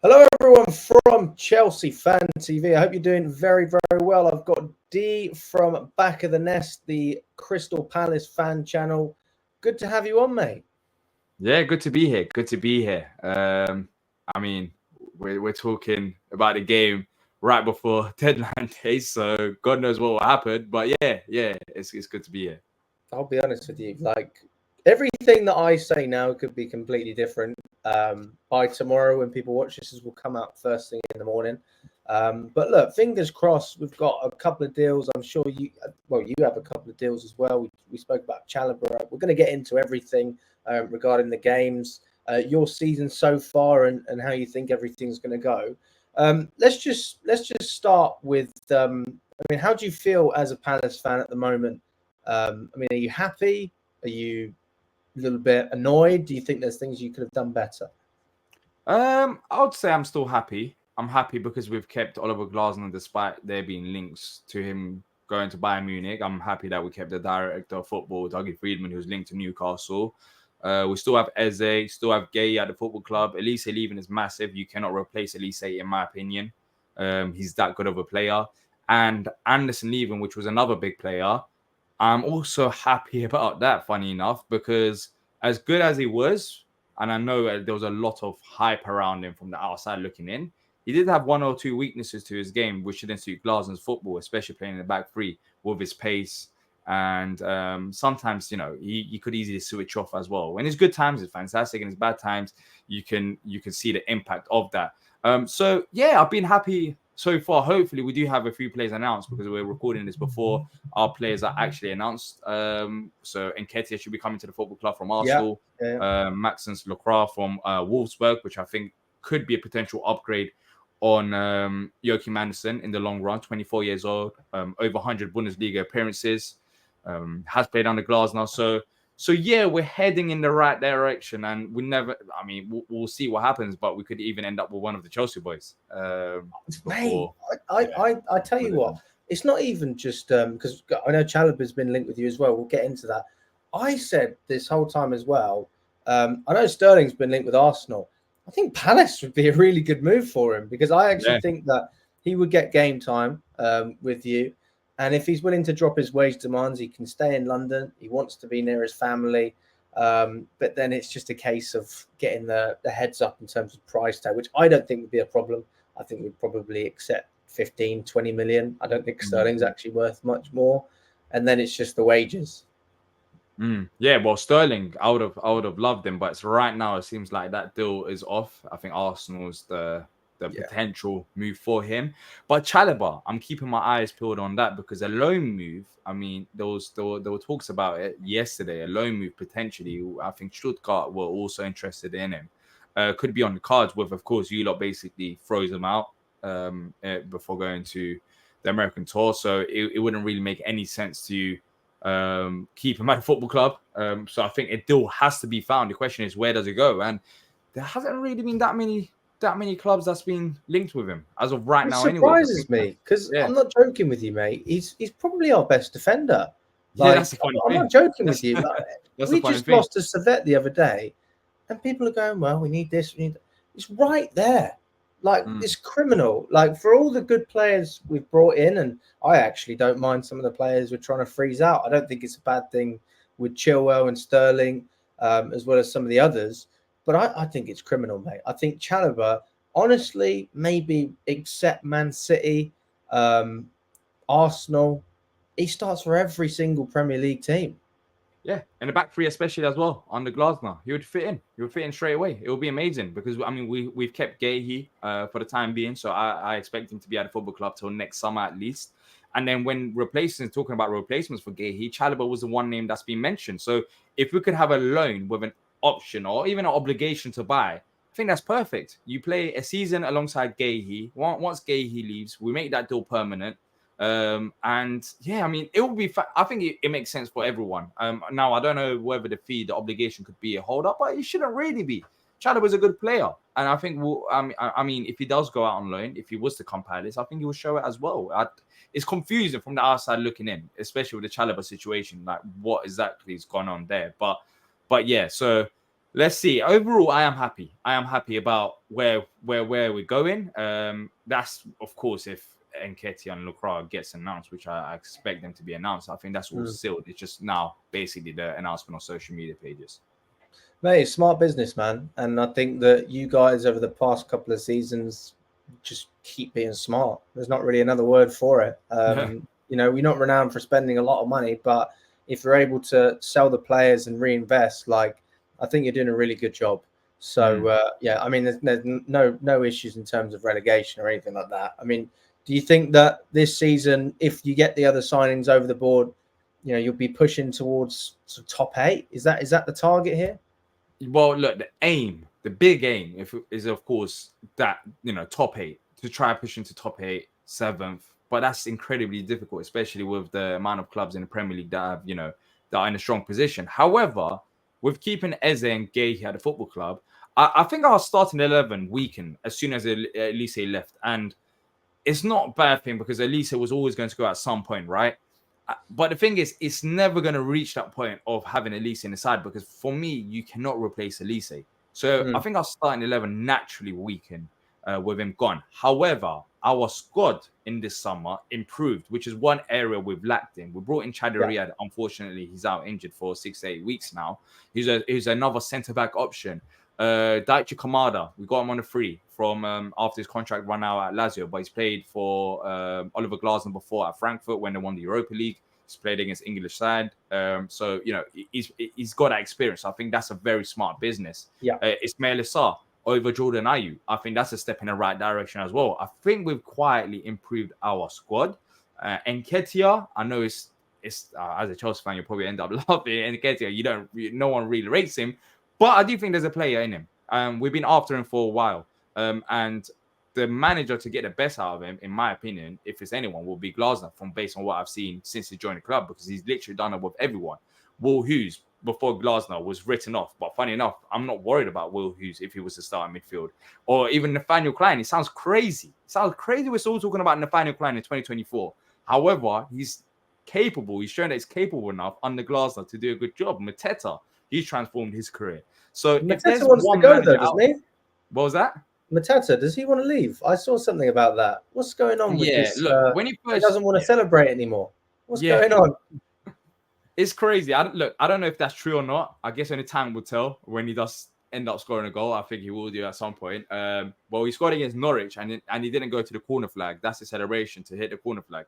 Hello, everyone from Chelsea Fan TV. I hope you're doing very, very well. I've got D from Back of the Nest, the Crystal Palace fan channel. Good to have you on, mate. Yeah, good to be here. Good to be here. I mean, we're talking about the game right before deadline day, so God knows what will happen. But yeah, it's good to be here. I'll be honest with you. Like, everything that I say now could be completely different. By tomorrow, when people watch this will come out first thing in the morning. But look, fingers crossed. We've got a couple of deals. I'm sure you have a couple of deals as well. We spoke about Chalobah. We're going to get into everything regarding the games, your season so far, and how you think everything's going to go. Let's just start with. How do you feel as a Palace fan at the moment? Are you happy? Are you a little bit annoyed? Do you think there's things you could have done better? I would say I'm still happy. I'm happy because we've kept Oliver Glasner despite there being links to him going to Bayern Munich. I'm happy that we kept the director of football, Dougie Friedman, who's linked to Newcastle. We still have Eze, still have Gay at the football club. Olise leaving is massive. You cannot replace Olise, in my opinion. He's that good of a player. And Anderson leaving, which was another big player. I'm also happy about that, funny enough, because as good as he was, and I know there was a lot of hype around him from the outside looking in, he did have one or two weaknesses to his game, which didn't suit Glasner's football, especially playing in the back three with his pace. And sometimes, he could easily switch off as well. When his good times, it's fantastic. And his bad times, you can see the impact of that. So, yeah, I've been happy so far. Hopefully, we do have a few players announced because we're recording this before our players are actually announced. So Nketiah should be coming to the football club from Arsenal. Maxence Lacroix from Wolfsburg, which I think could be a potential upgrade on Joachim Andersen in the long run. 24 years old, over 100 Bundesliga appearances, has played under Glasner. So yeah, we're heading in the right direction, and we'll see what happens, but we could even end up with one of the Chelsea boys. Mate, I tell you what, it's not even just because I know Chalobah's been linked with you as well. We'll get into that. I said this whole time as well. I know Sterling's been linked with Arsenal. I think Palace would be a really good move for him because I actually think that he would get game time with you. And if he's willing to drop his wage demands, he can stay in London. He wants to be near his family. But then it's just a case of getting the heads up in terms of price tag, which I don't think would be a problem. I think we'd probably accept 15, 20 million. I don't think Sterling's actually worth much more. And then it's just the wages. Yeah, well, Sterling, I would have loved him, but right now it seems like that deal is off. I think Arsenal's the potential move for him. But Chalobah, I'm keeping my eyes peeled on that because a loan move, there were talks about it yesterday, a loan move potentially. I think Stuttgart were also interested in him. Could be on the cards with, of course, you lot basically froze him out before going to the American tour. So it wouldn't really make any sense to keep him at a football club. So I think a deal has to be found. The question is, where does it go? And there hasn't really been that many clubs that's been linked with him as of right now. It surprises me because I'm not joking with you, mate. He's probably our best defender. That's the funny thing. I'm not joking with you. We just lost to Cfctvyt the other day, and people are going, "Well, we need this. We need." It's right there. It's criminal. For all the good players we've brought in, and I actually don't mind some of the players we're trying to freeze out. I don't think it's a bad thing with Chilwell and Sterling, as well as some of the others. But I think it's criminal, mate. I think Chalobah, honestly, maybe except Man City, Arsenal, he starts for every single Premier League team. Yeah, and the back three especially as well under Glasner, he would fit in. He would fit in straight away. It would be amazing because we've kept Gahey for the time being, so I expect him to be at the football club till next summer at least. And then when talking about replacements for Gahey, Chalobah was the one name that's been mentioned. So if we could have a loan with an option or even an obligation to buy, I think that's perfect. You play a season alongside Gahey. Once Gahey leaves, we make that deal permanent. And yeah, it will be. I think it makes sense for everyone. Now I don't know whether the obligation could be a hold up, but it shouldn't really be. Chalobah is a good player, and I think if he does go out on loan, if he was to come Palace, I think he will show it as well. It's confusing from the outside looking in, especially with the Chalobah situation, like what exactly is going on there. But yeah, so Let's see. Overall, I am happy. I am happy about where we're going. That's of course if Nketiah and Lucra gets announced, which I expect them to be announced. I think that's all sealed. It's just now basically the announcement on social media pages. Mate, smart business, man. And I think that you guys over the past couple of seasons just keep being smart. There's not really another word for it. You know, we're not renowned for spending a lot of money, but if you're able to sell the players and reinvest, like, I think you're doing a really good job. So yeah, I mean, there's no issues in terms of relegation or anything like that. I mean, do you think that this season, if you get the other signings over the board, you know, you'll be pushing towards sort of top 8? Is that the target here? Well, look, the big aim, is of course that, you know, top 8, to try push into top 8, 7th. But that's incredibly difficult, especially with the amount of clubs in the Premier League that have, you know, that are in a strong position. However, with keeping Eze and Gay here at the football club, I think our starting 11 weakened as soon as Olise left, and it's not a bad thing because Olise was always going to go at some point, right? But the thing is, it's never going to reach that point of having Olise in the side, because for me, you cannot replace Olise. So I think our starting 11 naturally weakened with him gone. However, our squad in this summer improved, which is one area we've lacked in. We brought in Chad Riyad. Unfortunately, he's out injured for 6 to 8 weeks now. He's another centre-back option. Daichi Kamada, we got him on a free from after his contract run out at Lazio, but he's played for Oliver Glasner before at Frankfurt when they won the Europa League. He's played against English side, so you know he's got that experience. I think that's a very smart business. Ismail Issa over Jordan Ayew, I think that's a step in the right direction as well. I think we've quietly improved our squad. Nketiah, I know it's as a Chelsea fan, you'll probably end up loving Nketiah. No one really rates him. But I do think there's a player in him. We've been after him for a while. And the manager to get the best out of him, in my opinion, if it's anyone, will be Glasner, based on what I've seen since he joined the club, because he's literally done it with everyone. Will Hughes, before Glasner, was written off. But funny enough, I'm not worried about Will Hughes if he was to start in midfield. Or even Nathaniel Klein. It sounds crazy. We're still talking about Nathaniel Klein in 2024. However, he's capable. He's shown that he's capable enough under Glasner to do a good job. Mateta, he's transformed his career. So Mateta wants to go though, doesn't he? What was that? Mateta, does he want to leave? I saw something about that. What's going on with this? Look, when he doesn't want to celebrate anymore. What's going on? It's crazy. I don't know if that's true or not. I guess only time will tell when he does end up scoring a goal. I think he will do at some point. Well, he scored against Norwich and he didn't go to the corner flag. That's the celebration, to hit the corner flag.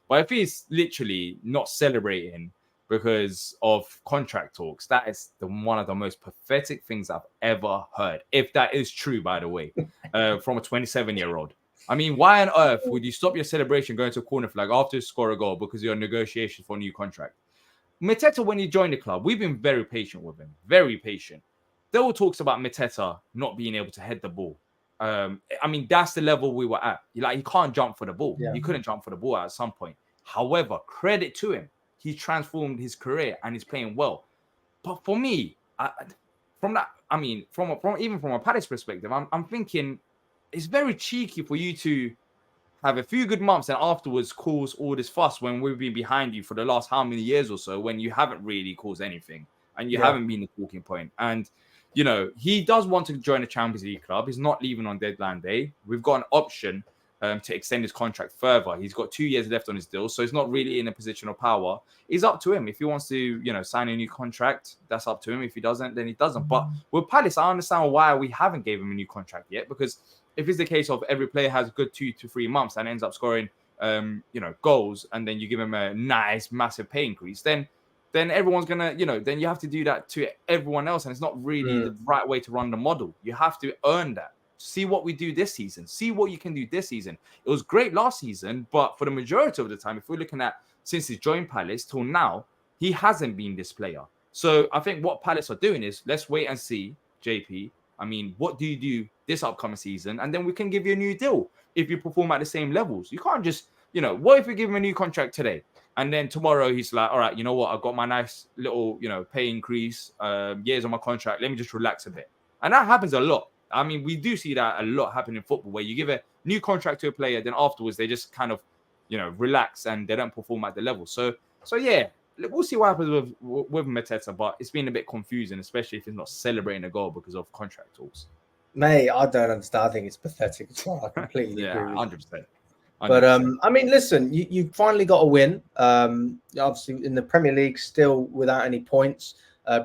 But if he's literally not celebrating because of contract talks, that is one of the most pathetic things I've ever heard. If that is true, by the way, from a 27-year-old. I mean, why on earth would you stop your celebration going to a corner flag after you score a goal because you're in negotiations for a new contract? Mateta, when he joined the club, we've been very patient with him. Very patient. There were talks about Mateta not being able to head the ball. I mean, that's the level we were at. He can't jump for the ball. He couldn't jump for the ball at some point. However, credit to him. He's transformed his career and he's playing well. But for me, from a Palace perspective, I'm thinking it's very cheeky for you to have a few good months and afterwards cause all this fuss when we've been behind you for the last how many years or so, when you haven't really caused anything and you haven't been the talking point. And, you know, he does want to join the Champions League club. He's not leaving on deadline day. We've got an option to extend his contract further. He's got 2 years left on his deal, so he's not really in a position of power. It's up to him. If he wants to, you know, sign a new contract, that's up to him. If he doesn't, then he doesn't. But with Palace, I understand why we haven't gave him a new contract yet, because if it's the case of every player has a good 2 to 3 months and ends up scoring, goals, and then you give him a nice, massive pay increase, then everyone's gonna, then you have to do that to everyone else, and it's not really the right way to run the model. You have to earn that. See what we do this season. See what you can do this season. It was great last season, but for the majority of the time, if we're looking at since he's joined Palace till now, he hasn't been this player. So I think what Palace are doing is, let's wait and see, JP. I mean, what do you do this upcoming season? And then we can give you a new deal if you perform at the same levels. You can't just, what if we give him a new contract today? And then tomorrow he's like, all right, you know what? I've got my nice little, pay increase, years on my contract. Let me just relax a bit. And that happens a lot. I mean, we do see that a lot happen in football, where you give a new contract to a player, then afterwards they just kind of, relax and they don't perform at the level. So yeah, we'll see what happens with Mateta, but it's been a bit confusing, especially if he's not celebrating a goal because of contract talks. Mate, I don't understand. I think it's pathetic as well. I completely agree with 100%. you. But I mean, listen, you finally got a win. Obviously, in the Premier League, still without any points.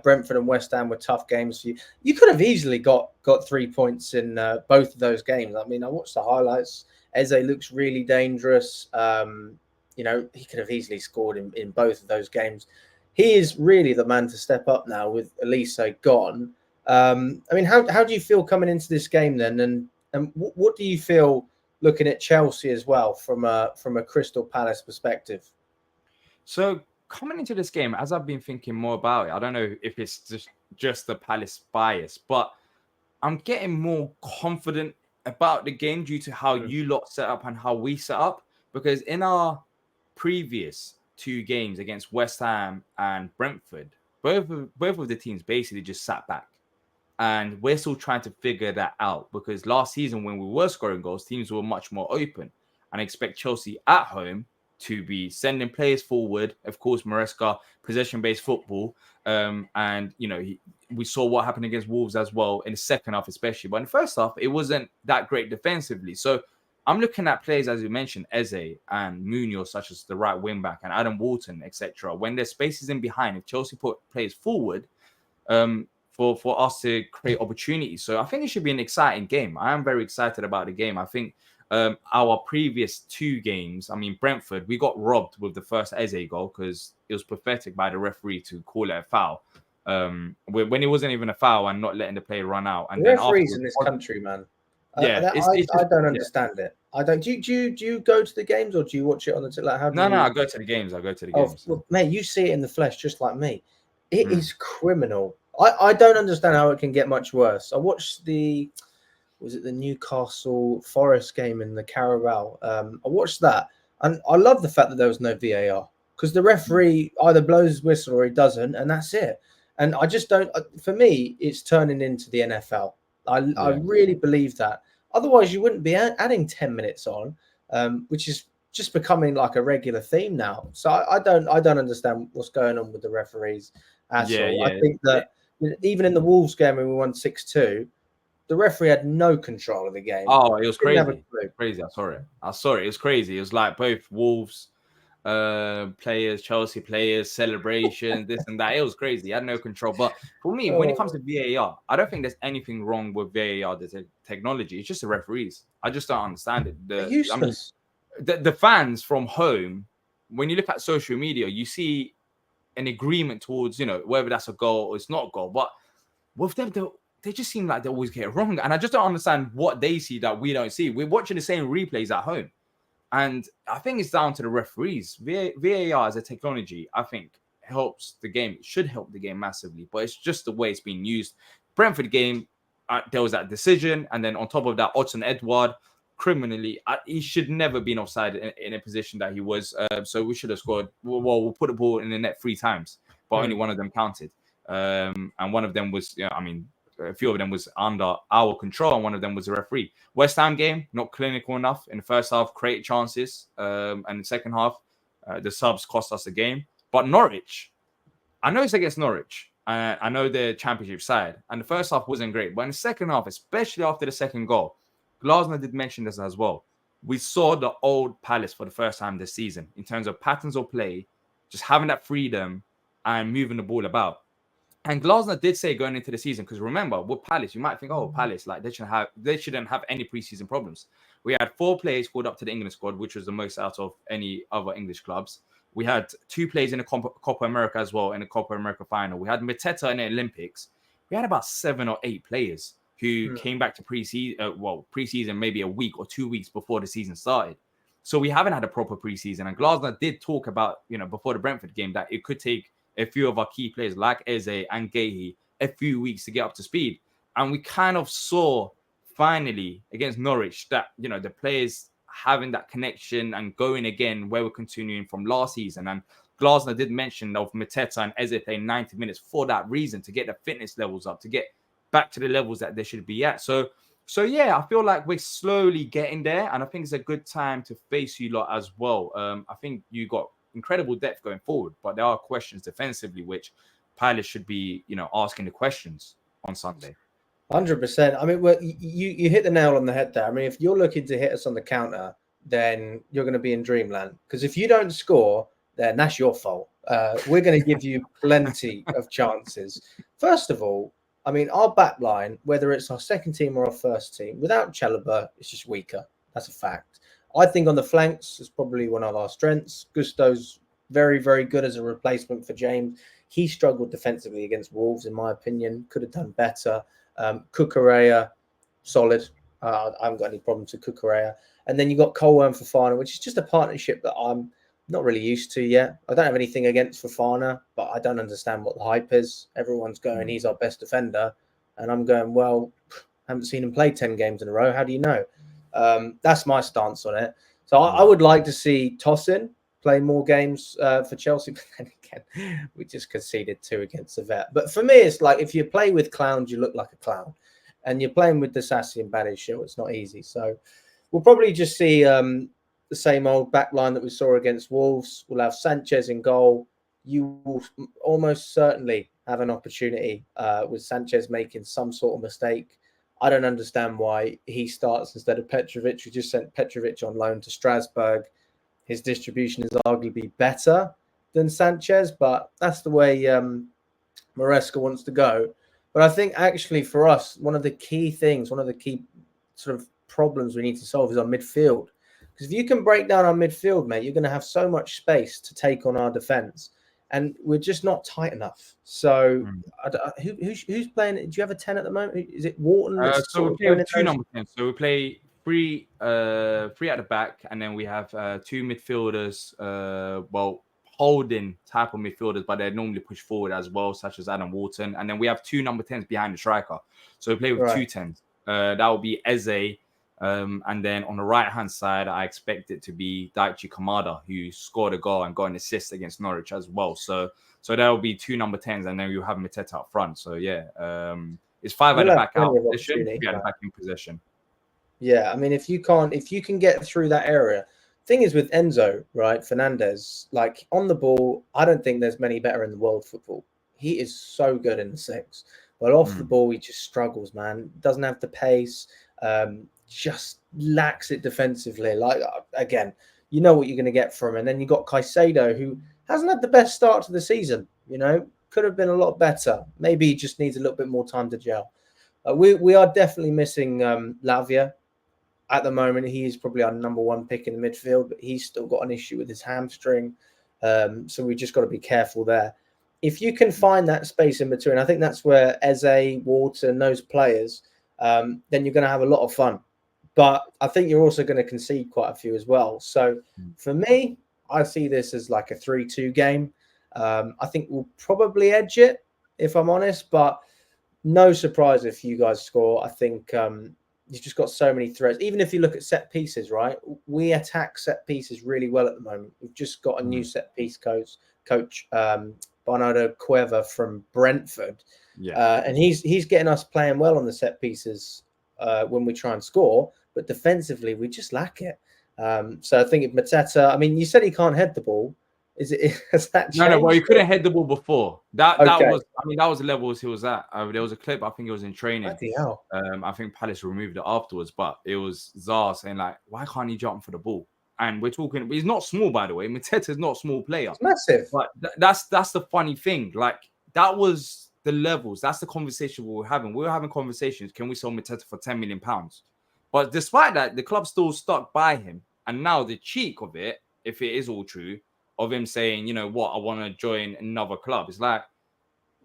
Brentford and West Ham were tough games for you. You could have easily got 3 points in both of those games. I mean, I watched the highlights. Eze looks really dangerous. You know, he could have easily scored in both of those games. He is really the man to step up now with Olise gone. I mean, how do you feel coming into this game then? And what do you feel looking at Chelsea as well from a Crystal Palace perspective? So coming into this game, as I've been thinking more about it, I don't know if it's just the Palace bias, but I'm getting more confident about the game due to how you lot set up and how we set up. Because in our previous 2 games against West Ham and Brentford, both of the teams basically just sat back. And we're still trying to figure that out because last season when we were scoring goals, teams were much more open. And I expect Chelsea at home to be sending players forward. Of course, Maresca, possession-based football. And, you know, we saw what happened against Wolves as well in the second half especially. But in the first half, it wasn't that great defensively. So I'm looking at players, as you mentioned, Eze and Munoz, such as the right wing-back, and Adam Walton, etc. When there's spaces in behind, if Chelsea put players forward, for us to create opportunities. So I think it should be an exciting game. I am very excited about the game. I think our previous 2 games, I mean, Brentford, we got robbed with the first Eze goal because it was pathetic by the referee to call it a foul. When it wasn't even a foul and not letting the player run out. And referees in this country, man. Yeah, I don't understand it. I don't. Do you go to the games or do you watch it on the like? How do you... No, I go to the games. Well, mate, you see it in the flesh just like me. It is criminal. I don't understand how it can get much worse. I watched was it the Newcastle Forest game in the Carabao? I watched that, and I love the fact that there was no VAR because the referee either blows his whistle or he doesn't, and that's it. And I just don't. For me, it's turning into the NFL. I really believe that. Otherwise, you wouldn't be adding 10 minutes on, which is just becoming like a regular theme now. So I don't understand what's going on with the referees at all. I think that even in the Wolves game when we won 6-2, the referee had no control of the game. Oh, it was crazy. Crazy. I saw it. It was crazy. It was like both Wolves players, Chelsea players, celebrations, this and that. It was crazy. He had no control. But for me, when it comes to VAR, I don't think there's anything wrong with VAR, the technology. It's just the referees. I just don't understand it. Useless. The fans from home, when you look at social media, you see an agreement towards, you know, whether that's a goal or it's not a goal. But with them, they just seem like they always get it wrong. And I just don't understand what they see that we don't see. We're watching the same replays at home. And I think it's down to the referees. VAR as a technology, I think, helps the game. It should help the game massively. But it's just the way it's being used. Brentford game, there was that decision. And then on top of that, Odsonne-Edouard, criminally, he should never been offside in a position that he was. So we should have scored. Well, we'll put the ball in the net 3 times. But only one of them counted. And one of them was, a few of them was under our control, and one of them was a referee. West Ham game, not clinical enough. In the first half, created chances. And in the second half, the subs cost us the game. But Norwich, I know it's against Norwich. I know the championship side. And the first half wasn't great. But in the second half, especially after the second goal, Glasner did mention this as well. We saw the old Palace for the first time this season in terms of patterns of play, just having that freedom and moving the ball about. And Glasner did say going into the season, because remember, with Palace, you might think, oh, Palace, like they shouldn't have any preseason problems. We had 4 players called up to the England squad, which was the most out of any other English clubs. We had 2 players in the Copa America as well, in the Copa America final. We had Mateta in the Olympics. We had about 7 or 8 players who came back to preseason maybe a week or 2 weeks before the season started. So we haven't had a proper preseason. And Glasner did talk about, before the Brentford game, that it could take a few of our key players like Eze and Guehi a few weeks to get up to speed. And we kind of saw finally against Norwich that, the players having that connection and going again where we're continuing from last season. And Glasner did mention of Mateta and Eze playing 90 minutes for that reason, to get the fitness levels up, to get back to the levels that they should be at. So yeah, I feel like we're slowly getting there. And I think it's a good time to face you lot as well. I think you got incredible depth going forward, but there are questions defensively which Palace should be, asking the questions on Sunday. 100%. I mean, you hit the nail on the head there. I mean, if you're looking to hit us on the counter, then you're going to be in dreamland. Because if you don't score, then that's your fault. We're going to give you plenty of chances. First of all, I mean, our back line, whether it's our second team or our first team, without Chalobah, it's just weaker. That's a fact. I think on the flanks, it's probably one of our strengths. Gusto's very, very good as a replacement for James. He struggled defensively against Wolves, in my opinion. Could have done better. Cucurella, solid. I haven't got any problems with Cucurella. And then you got Colwell and Fofana, which is just a partnership that I'm not really used to yet. I don't have anything against Fofana, but I don't understand what the hype is. Everyone's going, he's our best defender. And I'm going, well, I haven't seen him play 10 games in a row. How do you know? That's my stance on it. So I would like to see Tosin play more games for Chelsea. But then again, we just conceded 2 against the Vet. But for me, it's like if you play with clowns, you look like a clown. And you're playing with Disasi and Badiashile, it's not easy. So we'll probably just see the same old back line that we saw against Wolves. We'll have Sanchez in goal. You will almost certainly have an opportunity with Sanchez making some sort of mistake. I don't understand why he starts instead of Petrovic. We just sent Petrovic on loan to Strasbourg. His distribution is arguably better than Sanchez, but that's the way Maresca wants to go. But I think actually for us, one of the key sort of problems we need to solve is our midfield. Because if you can break down our midfield, mate, you're going to have so much space to take on our defence. And we're just not tight enough. So who's playing? Do you have a 10 at the moment? Is it Wharton? So we play with 2 number 10s. So we play 3 at the back, and then we have 2 midfielders, holding type of midfielders, but they normally push forward as well, such as Adam Wharton. And then we have 2 number 10s behind the striker. So we play with 2 10s. That will be Eze. And then on the right-hand side, I expect it to be Daichi Kamada, who scored a goal and got an assist against Norwich as well. So there will be 2 number 10s, and then you have Mateta up front. So, it's 5 at the back out of position, 3 at the back in possession. Yeah, I mean, if you can get through that area. Thing is with Enzo, right, Fernandez, like on the ball, I don't think there's many better in the world football. He is so good in the 6. But off the ball, he just struggles, man. Doesn't have the pace. Just lacks it defensively. Like, again, you know what you're going to get from him. And then you got Caicedo, who hasn't had the best start to the season. Could have been a lot better. Maybe he just needs a little bit more time to gel. We are definitely missing Lavia. At the moment, he is probably our number 1 pick in the midfield, but he's still got an issue with his hamstring. So we just got to be careful there. If you can find that space in between, I think that's where Eze, Wharton, those players, then you're going to have a lot of fun. But I think you're also going to concede quite a few as well. So for me, I see this as like a 3-2 game. I think we'll probably edge it, if I'm honest, but no surprise if you guys score. I think you've just got so many threats. Even if you look at set pieces, right? We attack set pieces really well at the moment. We've just got a new set piece coach Bernardo Cueva from Brentford. And he's getting us playing well on the set pieces when we try and score, but defensively we just lack it. So I think if Mateta, I mean, you said he can't head the ball. Has that changed? No, well, he couldn't head the ball before. That was the levels he was at. There was a clip, I think it was in training. I think Palace removed it afterwards, but it was Zaha saying like, why can't he jump for the ball? And we're talking, he's not small, by the way. Mateta's not a small player. It's massive. But that's the funny thing. Like, that was the levels. That's the conversation we were having. We were having conversations. Can we sell Mateta for £10 million? But despite that, the club still stuck by him. And now the cheek of it, if it is all true, of him saying, you know what, I want to join another club. It's like,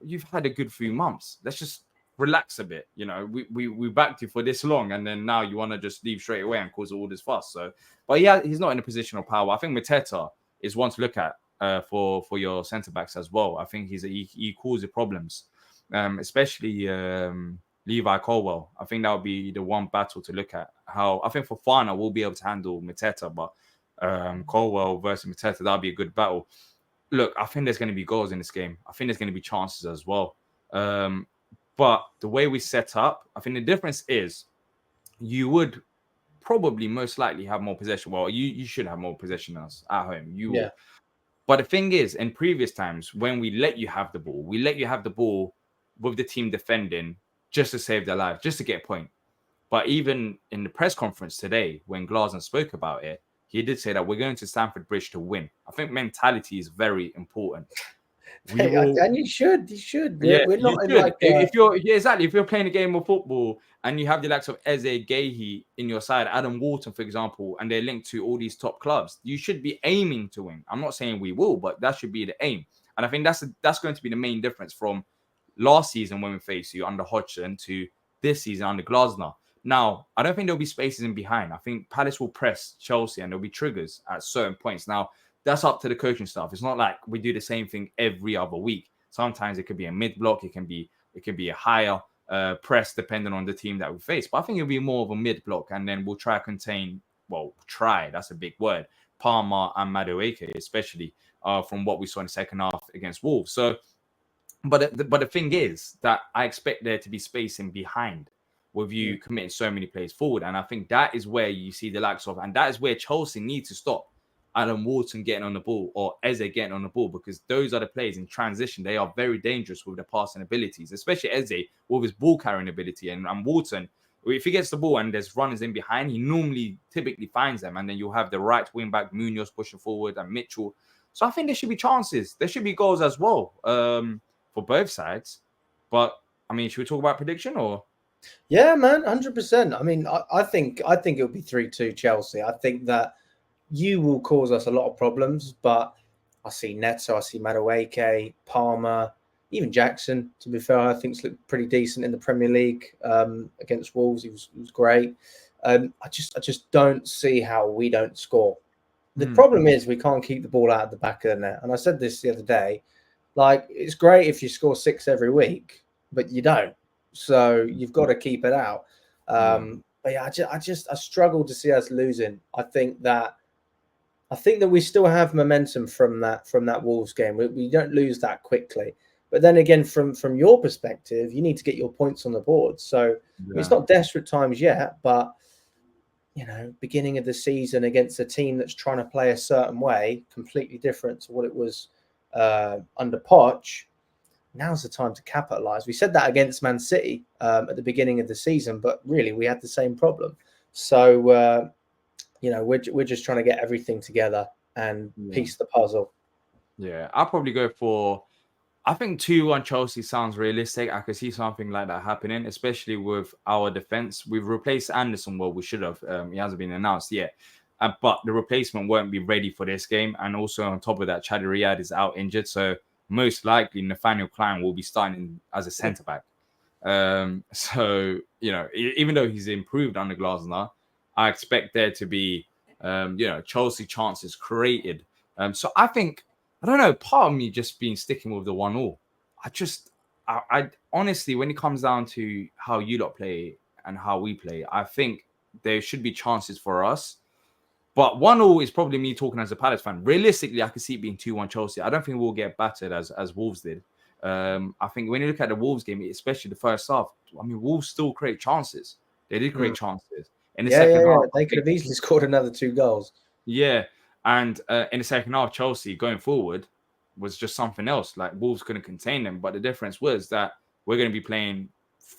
you've had a good few months. Let's just relax a bit. We backed you for this long, and then now you want to just leave straight away and cause all this fuss. So, but yeah, he's not in a position of power. I think Mateta is one to look at for your centre backs as well. I think he causes problems, especially Levi Colwell. I think that would be the one battle to look at. How I think Fofana will be able to handle Mateta, but Colwell versus Mateta, that'll be a good battle. Look, I think there's going to be goals in this game. I think there's going to be chances as well. But the way we set up, I think the difference is you would probably most likely have more possession. Well, you should have more possession than us at home. But the thing is, in previous times, when we let you have the ball, we let you have the ball with the team defending just to save their lives, just to get a point. But even in the press conference today, when Glasner spoke about it, he did say that we're going to Stamford Bridge to win. I think mentality is very important. We will, And you should. yeah, We're you not in should. like If you're playing a game of football and you have the likes of Eze, Gehi in your side, Adam Walton, for example, and they're linked to all these top clubs, you should be aiming to win. I'm not saying we will, but that should be the aim. And I think that's going to be the main difference from last season when we faced you under Hodgson to this season under Glasner. Now, I don't think there'll be spaces in behind. I think Palace will press Chelsea and there'll be triggers at certain points. Now, that's up to the coaching staff. It's not like we do the same thing every other week. Sometimes it could be a mid block. It can be a higher press depending on the team that we face. But I think it'll be more of a mid block, and then we'll try to contain. Well, try. That's a big word. Palmer and Madueke, especially from what we saw in the second half against Wolves. So, but the thing is that I expect there to be space in behind with you committing so many plays forward, and I think that is where you see the likes of, and that is where Chelsea need to stop Adam Walton getting on the ball or Eze getting on the ball, because those are the players in transition. They are very dangerous with the passing abilities, especially Eze with his ball carrying ability. And Walton, if he gets the ball and there's runners in behind, he typically finds them. And then you'll have the right wing back Munoz pushing forward and Mitchell. So I think there should be chances. There should be goals as well for both sides. But I mean, should we talk about prediction or? Yeah, man, 100%. I mean, I think it'll be 3-2 Chelsea. I think that you will cause us a lot of problems, but I see Neto, I see Madueke, Palmer, even Jackson, to be fair, I think looked pretty decent in the Premier League against Wolves. He was great. I just don't see how we don't score. The problem is we can't keep the ball out of the back of the net. And I said this the other day, like, it's great if you score 6 every week, but you don't. So you've got to keep it out. But yeah, I struggle to see us losing. I think that we still have momentum from that Wolves game. We don't lose that quickly. But then again, from your perspective, you need to get your points on the board. So I mean, it's not desperate times yet, but beginning of the season against a team that's trying to play a certain way, completely different to what it was under Poch. Now's the time to capitalize. We said that against Man City at the beginning of the season, but really we had the same problem. So we're just trying to get everything together and piece the puzzle. Yeah, I'll probably go for. I think 2-1 Chelsea sounds realistic. I could see something like that happening, especially with our defense. We've replaced Anderson. Well, we should have. He hasn't been announced yet. But the replacement won't be ready for this game. And also on top of that, Chad Riyad is out injured. So most likely Nathaniel Klein will be starting as a centre-back. So, even though he's improved under Glasner, I expect there to be, Chelsea chances created. So I think, I don't know, part of me just been sticking with the 1-1. I honestly, when it comes down to how you lot play and how we play, I think there should be chances for us. But 1-1 is probably me talking as a Palace fan. Realistically, I could see it being 2-1 Chelsea. I don't think we'll get battered as Wolves did. I think when you look at the Wolves game, especially the first half, I mean, Wolves still create chances. They did create chances. In the second half, they could have easily scored another 2 goals. Yeah. And in the second half, Chelsea going forward was just something else. Like, Wolves couldn't contain them. But the difference was that we're going to be playing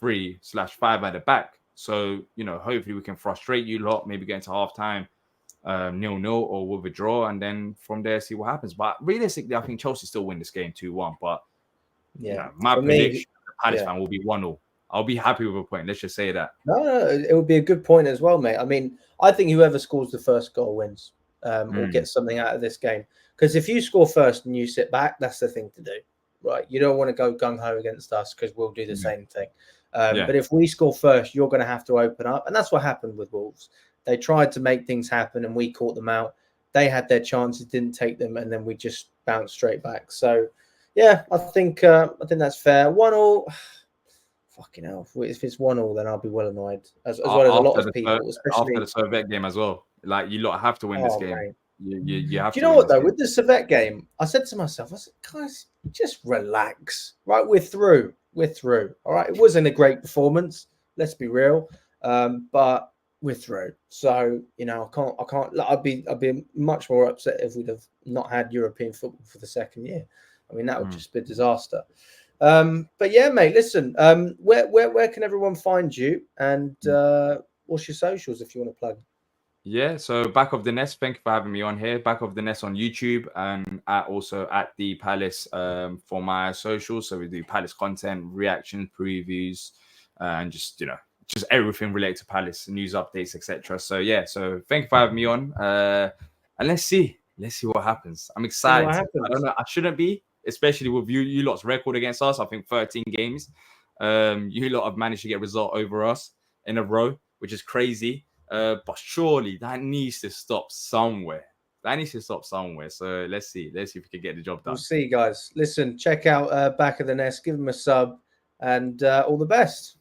3/5 at the back. So, hopefully we can frustrate you lot, maybe get into half-time 0-0 or we'll withdraw, and then from there see what happens. But realistically, I think Chelsea still win this game 2-1. But my prediction, the Palace fan, will be 1-0. I'll be happy with a point. Let's just say that. No, it would be a good point as well, mate. I mean, I think whoever scores the first goal wins or gets something out of this game. Because if you score first and you sit back, that's the thing to do, right? You don't want to go gung-ho against us because we'll do the same thing. But if we score first, you're going to have to open up. And that's what happened with Wolves. They tried to make things happen and we caught them out. They had their chances, didn't take them, and then we just bounced straight back. So, yeah, I think that's fair. 1-1. Fucking hell. If it's 1-1, then I'll be well annoyed. As well as a lot of people, especially after the Servette game as well. Like, you lot have to win this game. Mate. You have to. Do you know what, though? With the Servette game, I said to myself, guys, just relax. Right? We're through. All right. It wasn't a great performance. Let's be real. But we're through. So I can't. I'd be much more upset if we'd have not had European football for the second year. I mean, that would just be a disaster. But yeah, mate. Listen, where can everyone find you, and what's your socials if you want to plug? Yeah, so Back of the Nest, thank you for having me on here. Back of the Nest on YouTube, and also at the Palace for my socials. So we do Palace content, reactions, previews, and just everything related to Palace, news updates, etc. So yeah, so thank you for having me on. And let's see what happens. I'm excited. I don't know. I shouldn't be, especially with you lot's record against us. I think 13 games. You lot have managed to get a result over us in a row, which is crazy. But surely that needs to stop somewhere. So let's see if we can get the job done. We'll see, guys. Listen, check out Back of the Nest, give them a sub, and all the best.